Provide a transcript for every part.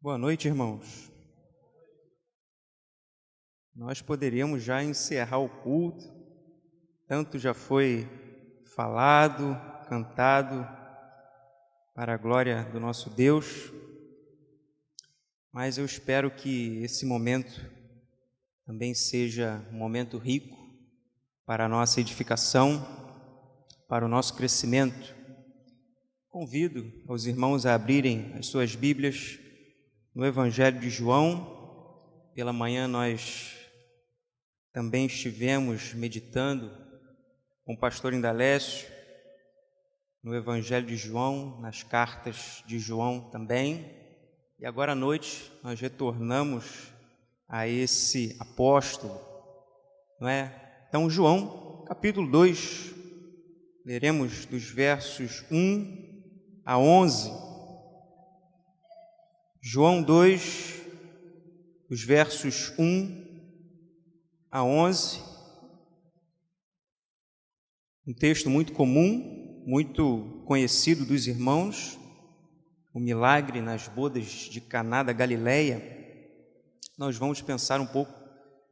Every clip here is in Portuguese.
Boa noite, irmãos. Nós poderíamos já encerrar o culto, tanto já foi falado, cantado, para a glória do nosso Deus, mas eu espero que esse momento também seja um momento rico para a nossa edificação, para o nosso crescimento. Convido os irmãos a abrirem as suas Bíblias no Evangelho de João. Pela manhã nós também estivemos meditando com o pastor Indalécio no Evangelho de João, nas cartas de João também. E agora à noite nós retornamos a esse apóstolo, não é? Então, João, capítulo 2, leremos dos versos 1 a 11. João 2, os versos 1 a 11. Um texto muito comum, muito conhecido dos irmãos, o milagre nas bodas de Caná da Galileia. Nós vamos pensar um pouco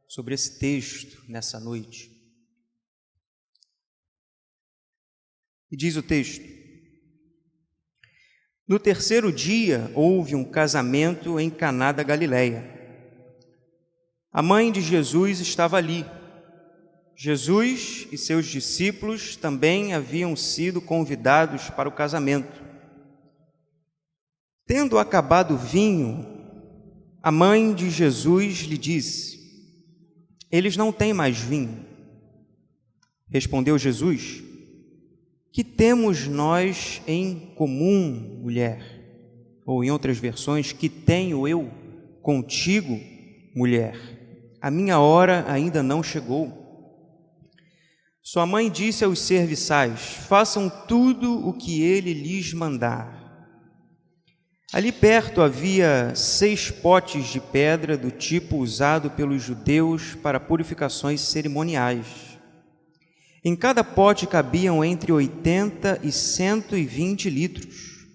sobre esse texto nessa noite. E diz o texto: no terceiro dia houve um casamento em Caná da Galileia. A mãe de Jesus estava ali. Jesus e seus discípulos também haviam sido convidados para o casamento. Tendo acabado o vinho, a mãe de Jesus lhe disse: eles não têm mais vinho. Respondeu Jesus: que temos nós em comum, mulher? Ou em outras versões, que tenho eu contigo, mulher? A minha hora ainda não chegou. Sua mãe disse aos serviçais: façam tudo o que ele lhes mandar. Ali perto havia 6 potes de pedra do tipo usado pelos judeus para purificações cerimoniais. Em cada pote cabiam entre 80 e 120 litros.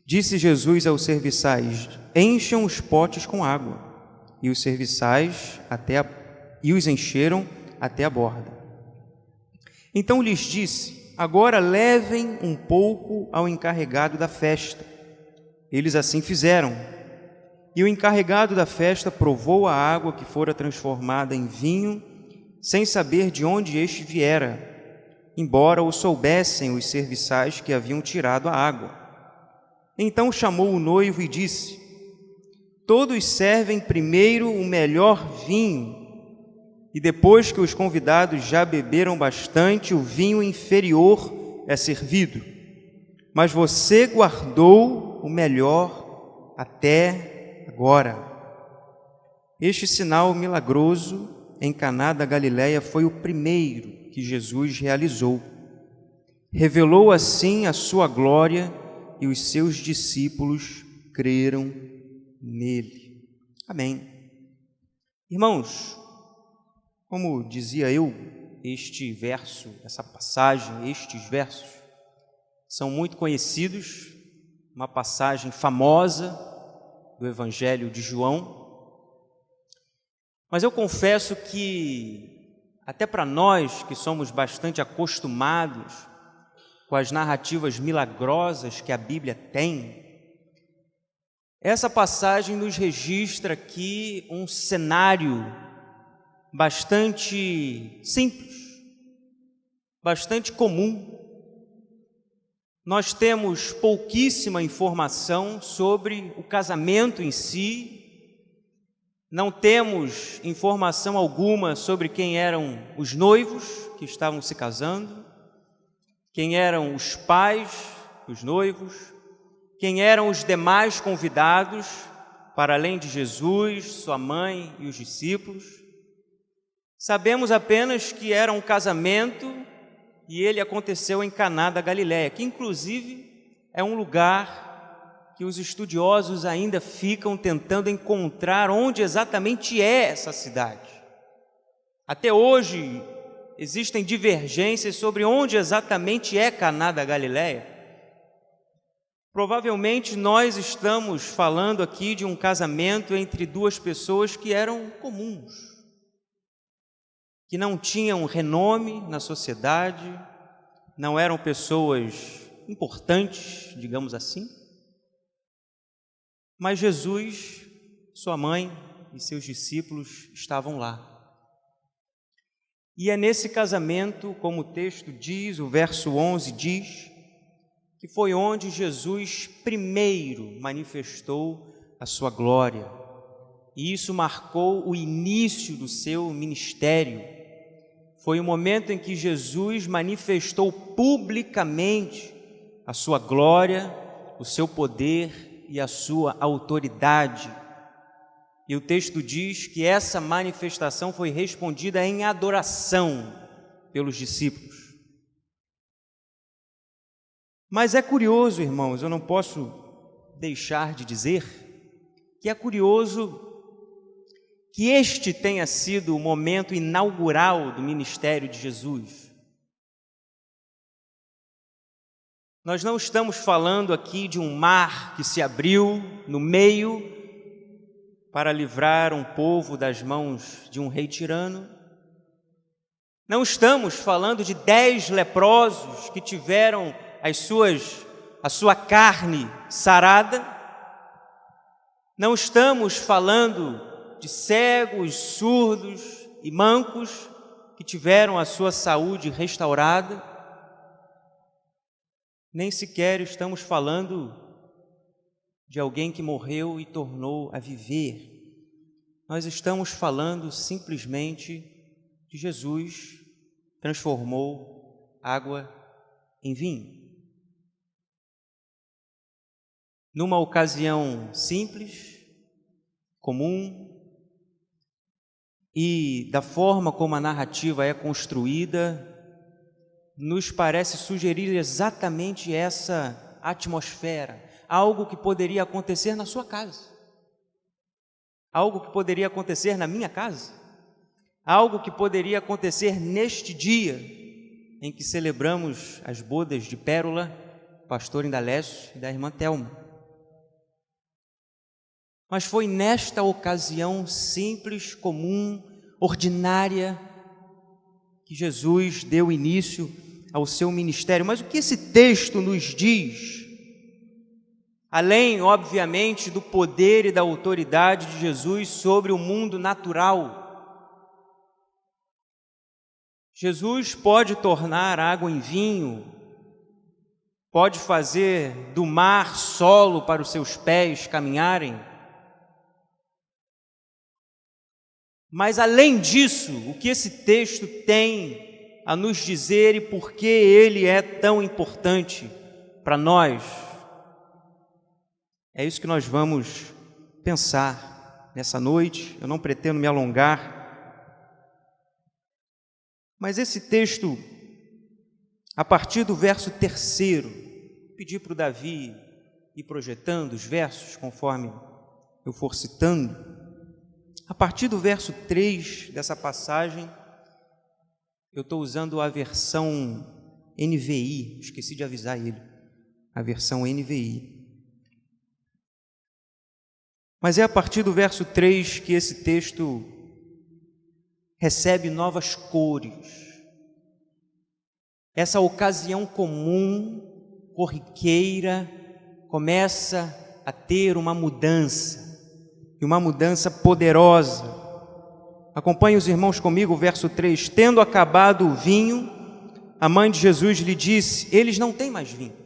Disse Jesus aos serviçais: encham os potes com água. E os serviçais os encheram até a borda. Então lhes disse: agora levem um pouco ao encarregado da festa. Eles assim fizeram. E o encarregado da festa provou a água que fora transformada em vinho, sem saber de onde este viera, embora o soubessem os serviçais que haviam tirado a água. Então chamou o noivo e disse: todos servem primeiro o melhor vinho, e depois que os convidados já beberam bastante, o vinho inferior é servido. Mas você guardou o melhor até agora. Este sinal milagroso em Caná da Galileia foi o primeiro que Jesus realizou. Revelou assim a sua glória e os seus discípulos creram nele. Amém. Irmãos, como dizia eu, estes versos são muito conhecidos, uma passagem famosa do Evangelho de João. Mas eu confesso que, até para nós que somos bastante acostumados com as narrativas milagrosas que a Bíblia tem, essa passagem nos registra aqui um cenário bastante simples, bastante comum. Nós temos pouquíssima informação sobre o casamento em si, não temos informação alguma sobre quem eram os noivos que estavam se casando, quem eram os pais dos noivos, quem eram os demais convidados, para além de Jesus, sua mãe e os discípulos. Sabemos apenas que era um casamento e ele aconteceu em Caná da Galileia, que inclusive é um lugar que os estudiosos ainda ficam tentando encontrar onde exatamente é essa cidade. Até hoje existem divergências sobre onde exatamente é Caná da Galileia. Provavelmente nós estamos falando aqui de um casamento entre duas pessoas que eram comuns, que não tinham renome na sociedade, não eram pessoas importantes, digamos assim. Mas Jesus, sua mãe e seus discípulos estavam lá. E é nesse casamento, como o texto diz, o verso 11 diz, que foi onde Jesus primeiro manifestou a sua glória. E isso marcou o início do seu ministério. Foi o momento em que Jesus manifestou publicamente a sua glória, o seu poder e a sua autoridade. E o texto diz que essa manifestação foi respondida em adoração pelos discípulos. Mas é curioso, irmãos, eu não posso deixar de dizer que é curioso que este tenha sido o momento inaugural do ministério de Jesus. Nós não estamos falando aqui de um mar que se abriu no meio para livrar um povo das mãos de um rei tirano. Não estamos falando de 10 leprosos que tiveram a sua carne sarada. Não estamos falando de cegos, surdos e mancos que tiveram a sua saúde restaurada. Nem sequer estamos falando de alguém que morreu e tornou a viver. Nós estamos falando simplesmente de Jesus transformou água em vinho. Numa ocasião simples, comum, e da forma como a narrativa é construída, nos parece sugerir exatamente essa atmosfera, algo que poderia acontecer na sua casa, algo que poderia acontecer na minha casa, algo que poderia acontecer neste dia em que celebramos as bodas de Pérola, pastor Indalécio e da irmã Thelma. Mas foi nesta ocasião simples, comum, ordinária, que Jesus deu início ao seu ministério. Mas o que esse texto nos diz? Além, obviamente, do poder e da autoridade de Jesus sobre o mundo natural. Jesus pode tornar água em vinho, pode fazer do mar solo para os seus pés caminharem. Mas além disso, o que esse texto tem a nos dizer e por que ele é tão importante para nós? É isso que nós vamos pensar nessa noite. Eu não pretendo me alongar, mas esse texto, a partir do verso 3, pedi para o Davi ir projetando os versos conforme eu for citando. A partir do verso 3 dessa passagem, eu estou usando a versão NVI, esqueci de avisar ele, a versão NVI. Mas é a partir do verso 3 que esse texto recebe novas cores. Essa ocasião comum, corriqueira, começa a ter uma mudança. E uma mudança poderosa. Acompanhe os irmãos comigo, o verso 3. Tendo acabado o vinho, a mãe de Jesus lhe disse: eles não têm mais vinho.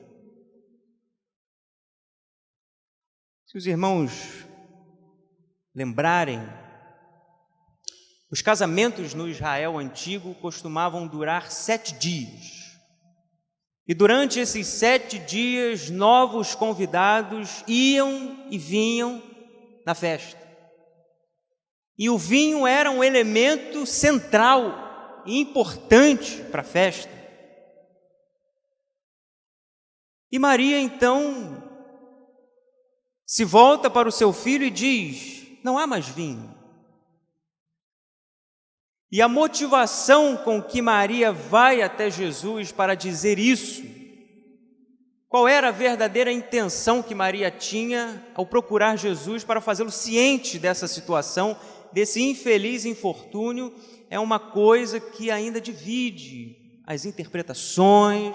Se os irmãos lembrarem, os casamentos no Israel antigo costumavam durar 7 dias. E durante esses 7 dias, novos convidados iam e vinham na festa. E o vinho era um elemento central e importante para a festa. E Maria então se volta para o seu filho e diz: não há mais vinho. E a motivação com que Maria vai até Jesus para dizer isso Qual era a verdadeira intenção que Maria tinha ao procurar Jesus para fazê-lo ciente dessa situação, desse infeliz infortúnio, é uma coisa que ainda divide as interpretações.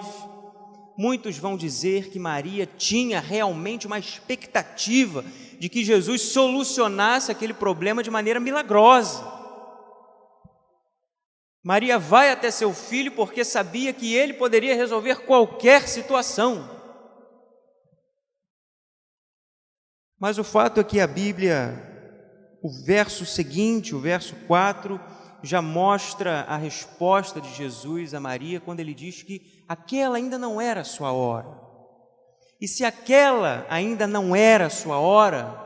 Muitos vão dizer que Maria tinha realmente uma expectativa de que Jesus solucionasse aquele problema de maneira milagrosa. Maria vai até seu filho porque sabia que ele poderia resolver qualquer situação. Mas o fato é que a Bíblia, o verso seguinte, o verso 4, já mostra a resposta de Jesus a Maria quando ele diz que aquela ainda não era a sua hora. E se aquela ainda não era a sua hora,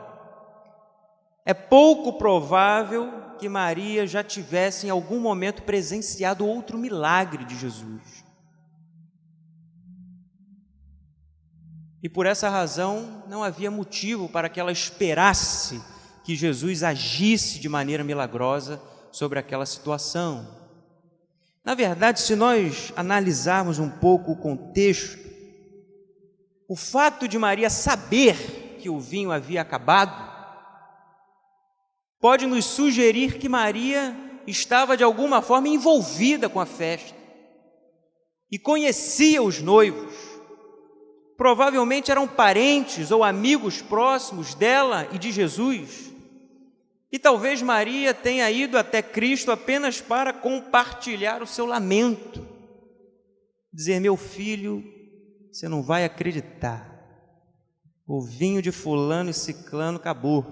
é pouco provável que Maria já tivesse em algum momento presenciado outro milagre de Jesus. E por essa razão não havia motivo para que ela esperasse que Jesus agisse de maneira milagrosa sobre aquela situação. Na verdade, se nós analisarmos um pouco o contexto, o fato de Maria saber que o vinho havia acabado pode nos sugerir que Maria estava de alguma forma envolvida com a festa e conhecia os noivos. Provavelmente eram parentes ou amigos próximos dela e de Jesus. E talvez Maria tenha ido até Cristo apenas para compartilhar o seu lamento. Dizer: meu filho, você não vai acreditar. O vinho de fulano e ciclano acabou.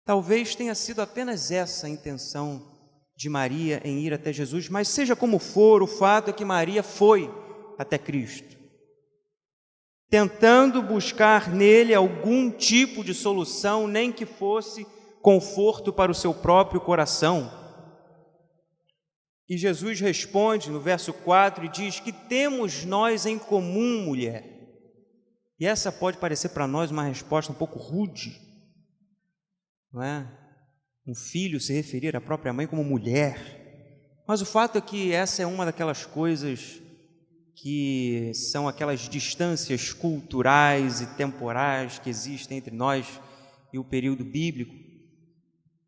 Talvez tenha sido apenas essa a intenção de Maria em ir até Jesus, mas seja como for, o fato é que Maria foi até Cristo, tentando buscar nele algum tipo de solução, nem que fosse conforto para o seu próprio coração. E Jesus responde no verso 4 e diz: que temos nós em comum, mulher? E essa pode parecer para nós uma resposta um pouco rude, não é? Um filho se referir à própria mãe como mulher. Mas o fato é que essa é uma daquelas coisas que são aquelas distâncias culturais e temporais que existem entre nós e o período bíblico.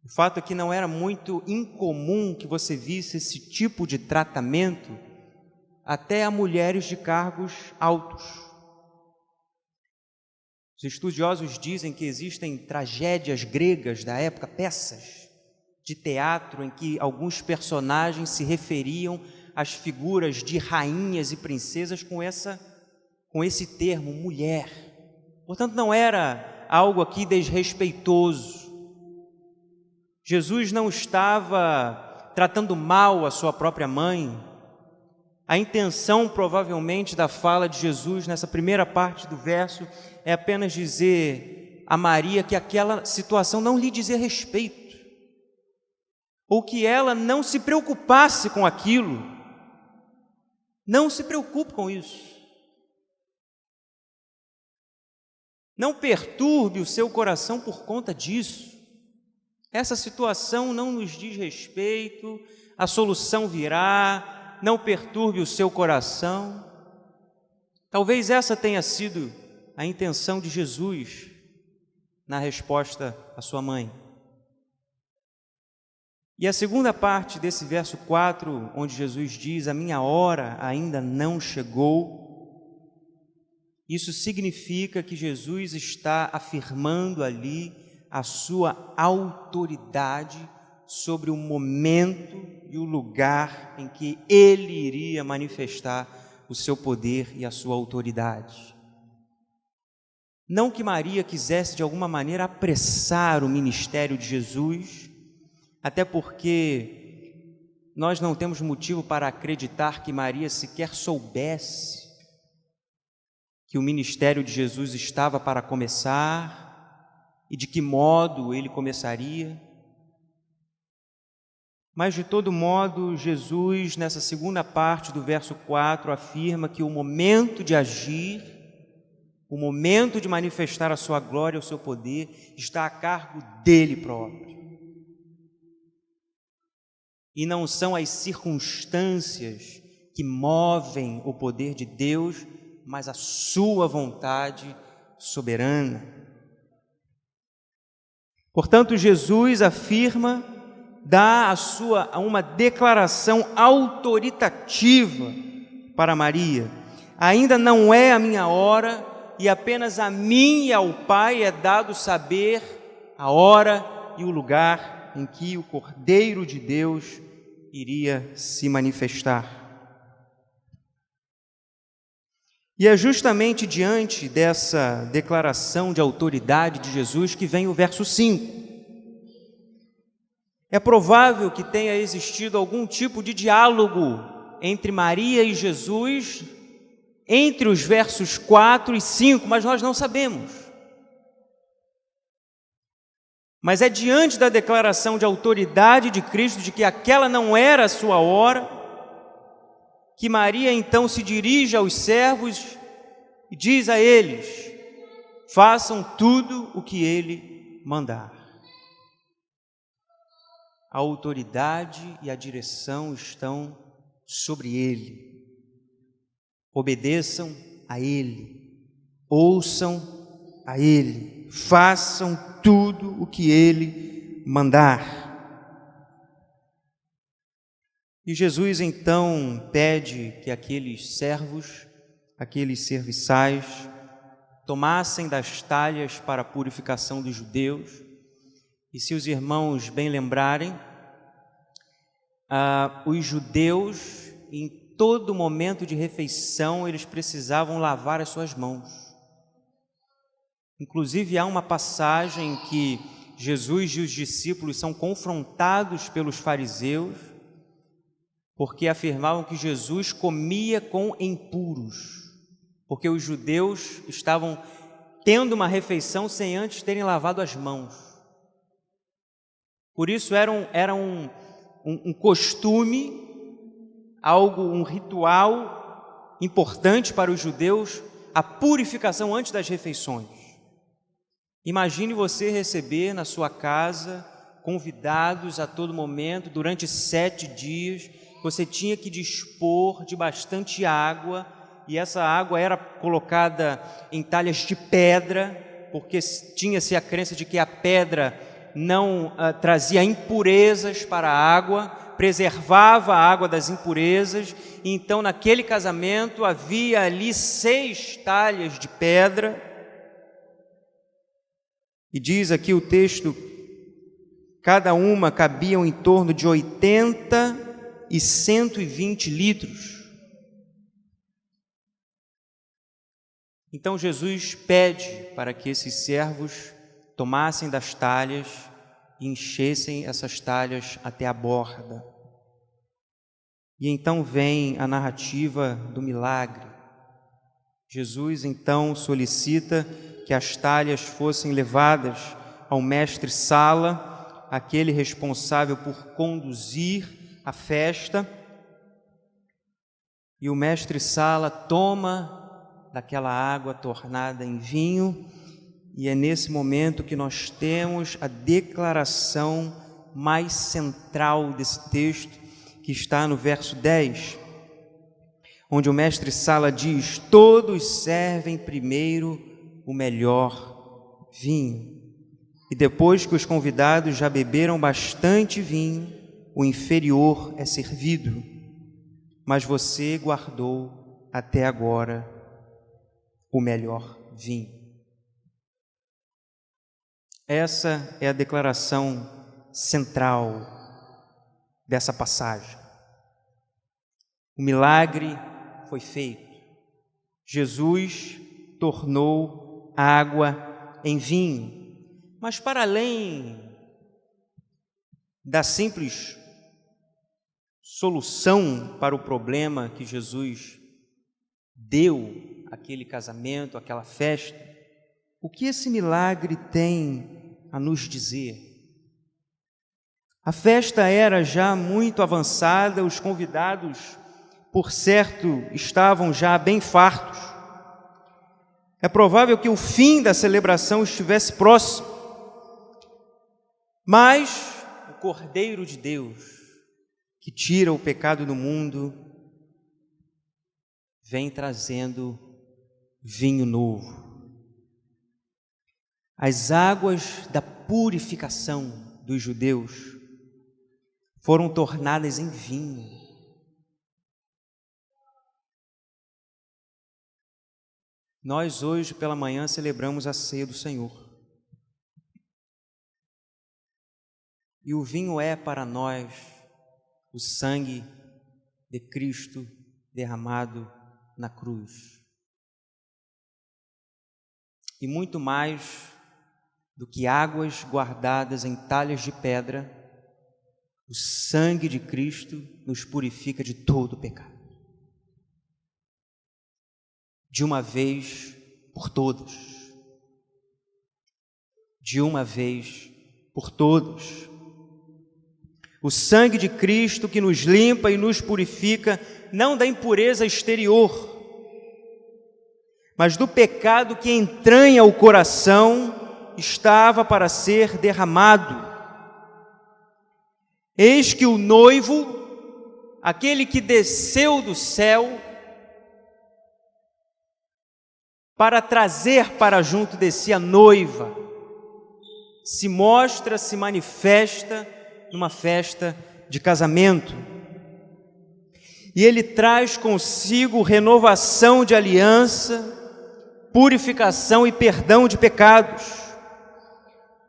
O fato é que não era muito incomum que você visse esse tipo de tratamento até a mulheres de cargos altos. Os estudiosos dizem que existem tragédias gregas da época, peças de teatro em que alguns personagens se referiam às figuras de rainhas e princesas com esse termo, mulher. Portanto, não era algo aqui desrespeitoso. Jesus não estava tratando mal a sua própria mãe. A intenção, provavelmente, da fala de Jesus nessa primeira parte do verso é apenas dizer a Maria que aquela situação não lhe dizia respeito, ou que ela não se preocupasse com aquilo. Não se preocupe com isso. Não perturbe o seu coração por conta disso. Essa situação não nos diz respeito, a solução virá, não perturbe o seu coração. Talvez essa tenha sido a intenção de Jesus na resposta à sua mãe. E a segunda parte desse verso 4, onde Jesus diz: a minha hora ainda não chegou, isso significa que Jesus está afirmando ali a sua autoridade sobre o momento e o lugar em que ele iria manifestar o seu poder e a sua autoridade. Não que Maria quisesse de alguma maneira apressar o ministério de Jesus, até porque nós não temos motivo para acreditar que Maria sequer soubesse que o ministério de Jesus estava para começar e de que modo ele começaria. Mas, de todo modo, Jesus, nessa segunda parte do verso 4, afirma que o momento de agir, o momento de manifestar a sua glória, o seu poder, está a cargo dele próprio. E não são as circunstâncias que movem o poder de Deus, mas a sua vontade soberana. Portanto, Jesus afirma, dá uma declaração autoritativa para Maria: ainda não é a minha hora, e apenas a mim e ao Pai é dado saber a hora e o lugar em que o Cordeiro de Deus iria se manifestar. E é justamente diante dessa declaração de autoridade de Jesus que vem o verso 5. É provável que tenha existido algum tipo de diálogo entre Maria e Jesus entre os versos 4 e 5, mas nós não sabemos. Mas é diante da declaração de autoridade de Cristo, de que aquela não era a sua hora, que Maria então se dirige aos servos e diz a eles: façam tudo o que ele mandar. A autoridade e a direção estão sobre ele. Obedeçam a ele, ouçam a ele, façam tudo o que ele mandar. E Jesus então pede que aqueles servos, aqueles serviçais, tomassem das talhas para a purificação dos judeus. E se os irmãos bem lembrarem, os judeus, em todo momento de refeição, eles precisavam lavar as suas mãos. Inclusive, há uma passagem em que Jesus e os discípulos são confrontados pelos fariseus, porque afirmavam que Jesus comia com impuros, porque os judeus estavam tendo uma refeição sem antes terem lavado as mãos. Por isso era um costume, um ritual importante para os judeus, a purificação antes das refeições. Imagine você receber na sua casa convidados a todo momento, durante 7 dias, você tinha que dispor de bastante água, e essa água era colocada em talhas de pedra, porque tinha-se a crença de que a pedra não trazia impurezas para a água, preservava a água das impurezas. E então naquele casamento havia ali 6 talhas de pedra, e diz aqui o texto, cada uma cabiam em torno de 80 e 120 litros. Então Jesus pede para que esses servos tomassem das talhas e enchessem essas talhas até a borda. E então vem a narrativa do milagre. Jesus então solicita que as talhas fossem levadas ao mestre-sala, aquele responsável por conduzir a festa, e o mestre-sala toma daquela água tornada em vinho, e é nesse momento que nós temos a declaração mais central desse texto, que está no verso 10, onde o mestre-sala diz: todos servem primeiro o melhor vinho, e depois que os convidados já beberam bastante vinho, o inferior é servido, mas você guardou até agora o melhor vinho. Essa é a declaração central dessa passagem. O milagre foi feito. Jesus tornou água em vinho. Mas para além da simples solução para o problema que Jesus deu àquele casamento, àquela festa, o que esse milagre tem a nos dizer? A festa era já muito avançada, os convidados, por certo, estavam já bem fartos. É provável que o fim da celebração estivesse próximo, mas o Cordeiro de Deus, que tira o pecado do mundo, vem trazendo vinho novo. As águas da purificação dos judeus foram tornadas em vinho. Nós hoje pela manhã celebramos a ceia do Senhor. E o vinho é para nós o sangue de Cristo derramado na cruz. E muito mais do que águas guardadas em talhas de pedra, o sangue de Cristo nos purifica de todo o pecado. De uma vez por todas. De uma vez por todas. O sangue de Cristo que nos limpa e nos purifica, não da impureza exterior, mas do pecado que entranha o coração, estava para ser derramado. Eis que o noivo, aquele que desceu do céu, para trazer para junto de si a noiva, se mostra, se manifesta numa festa de casamento. E ele traz consigo renovação de aliança, purificação e perdão de pecados.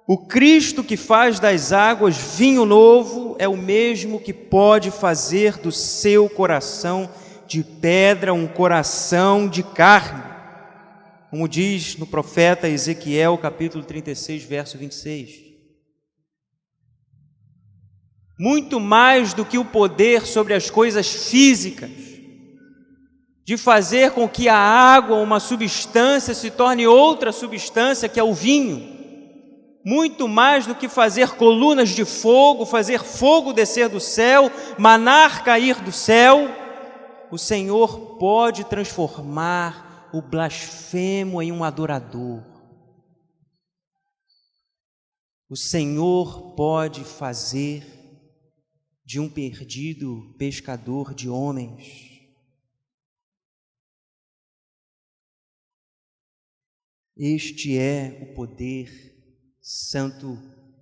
O Cristo que faz das águas vinho novo é o mesmo que pode fazer do seu coração de pedra um coração de carne, como diz no profeta Ezequiel, capítulo 36, verso 26. Muito mais do que o poder sobre as coisas físicas, de fazer com que a água, uma substância, se torne outra substância, que é o vinho. Muito mais do que fazer colunas de fogo, fazer fogo descer do céu, maná cair do céu, o Senhor pode transformar o blasfemo em um adorador. O Senhor pode fazer de um perdido pescador de homens. Este é o poder santo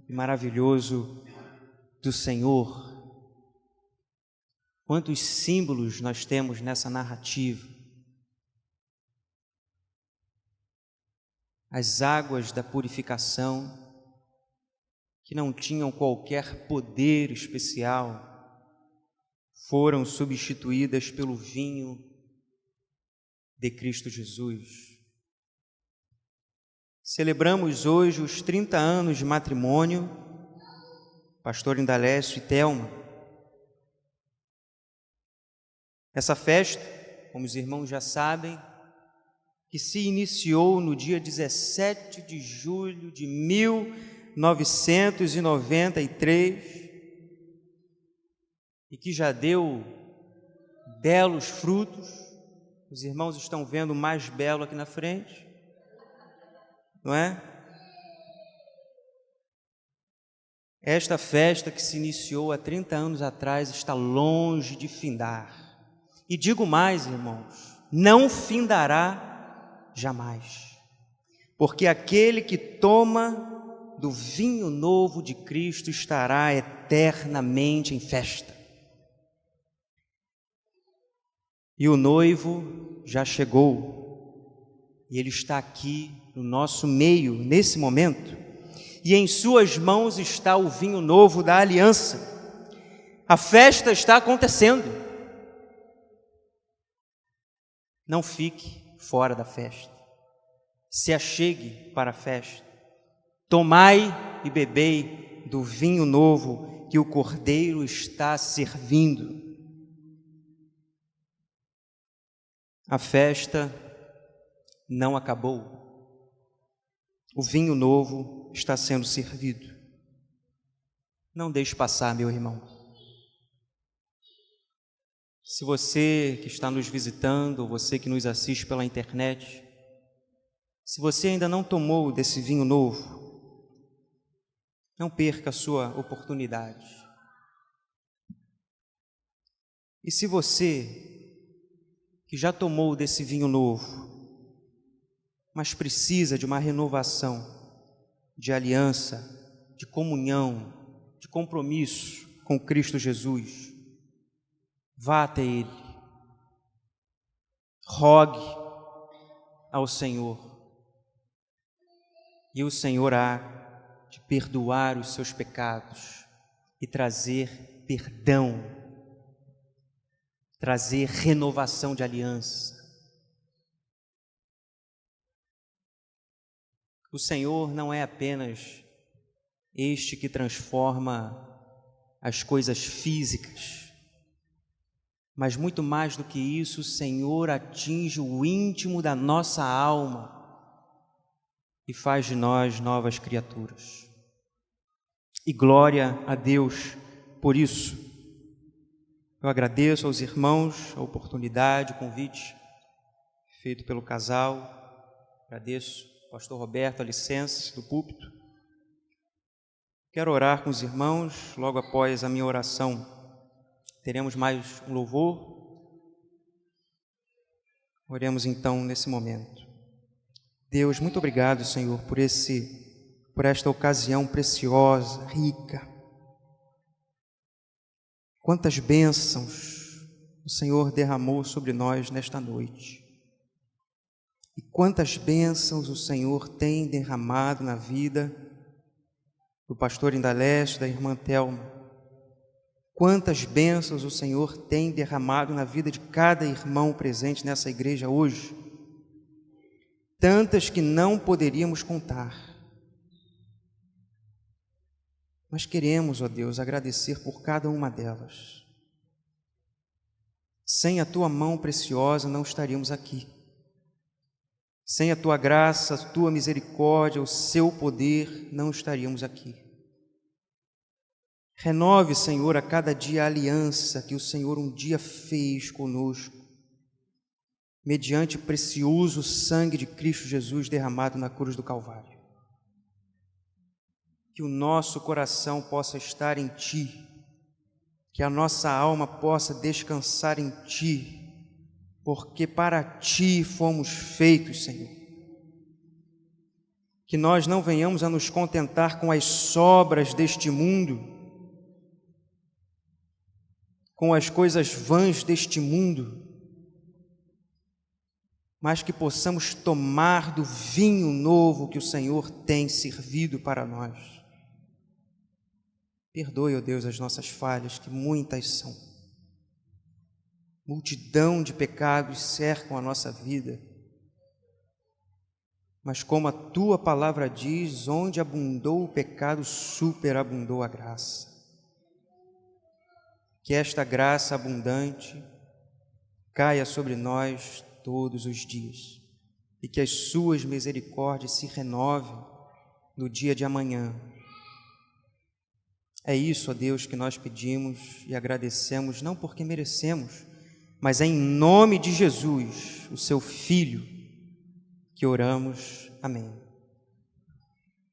e maravilhoso do Senhor. Quantos símbolos nós temos nessa narrativa. As águas da purificação, que não tinham qualquer poder especial, foram substituídas pelo vinho de Cristo Jesus. Celebramos hoje os 30 anos de matrimônio, pastor Indalécio e Thelma. Essa festa, como os irmãos já sabem, que se iniciou no dia 17 de julho de 1993 e que já deu belos frutos. Os irmãos estão vendo o mais belo aqui na frente, não é? Esta festa que se iniciou há 30 anos atrás está longe de findar. E digo mais, irmãos, não findará jamais. Porque aquele que toma do vinho novo de Cristo estará eternamente em festa. E o noivo já chegou. E ele está aqui no nosso meio, nesse momento. E em suas mãos está o vinho novo da aliança. A festa está acontecendo. Não fique fora da festa. Se achegue para a festa. Tomai e bebei do vinho novo que o Cordeiro está servindo. A festa não acabou. O vinho novo está sendo servido. Não deixe passar, meu irmão. Se você que está nos visitando, ou você que nos assiste pela internet, se você ainda não tomou desse vinho novo, não perca a sua oportunidade. E se você que já tomou desse vinho novo, mas precisa de uma renovação, de aliança, de comunhão, de compromisso com Cristo Jesus, vá até Ele, rogue ao Senhor, e o Senhor há de perdoar os seus pecados e trazer perdão, trazer renovação de aliança. O Senhor não é apenas este que transforma as coisas físicas, mas muito mais do que isso, o Senhor atinge o íntimo da nossa alma e faz de nós novas criaturas. E glória a Deus por isso. Eu agradeço aos irmãos a oportunidade, o convite feito pelo casal. Agradeço ao pastor Roberto a licença do púlpito. Quero orar com os irmãos. Logo após a minha oração, teremos mais um louvor. Oremos então nesse momento. Deus, muito obrigado, Senhor, por esta ocasião preciosa, rica. Quantas bênçãos o Senhor derramou sobre nós nesta noite. E quantas bênçãos o Senhor tem derramado na vida do pastor Indaleste, da irmã Thelma. Quantas bênçãos o Senhor tem derramado na vida de cada irmão presente nessa igreja hoje. Tantas que não poderíamos contar. Mas queremos, ó Deus, agradecer por cada uma delas. Sem a Tua mão preciosa não estaríamos aqui. Sem a Tua graça, a Tua misericórdia, o Seu poder, não estaríamos aqui. Renove, Senhor, a cada dia a aliança que o Senhor um dia fez conosco, mediante o precioso sangue de Cristo Jesus derramado na cruz do Calvário. Que o nosso coração possa estar em Ti, que a nossa alma possa descansar em Ti, porque para Ti fomos feitos, Senhor. Que nós não venhamos a nos contentar com as sobras deste mundo, com as coisas vãs deste mundo, mas que possamos tomar do vinho novo que o Senhor tem servido para nós. Perdoe, ó Deus, as nossas falhas, que muitas são. Multidão de pecados cercam a nossa vida. Mas como a Tua palavra diz, onde abundou o pecado, superabundou a graça. Que esta graça abundante caia sobre nós todos os dias e que as Suas misericórdias se renovem no dia de amanhã. É isso, ó Deus, que nós pedimos e agradecemos, não porque merecemos, mas é em nome de Jesus, o Seu Filho, que oramos. Amém.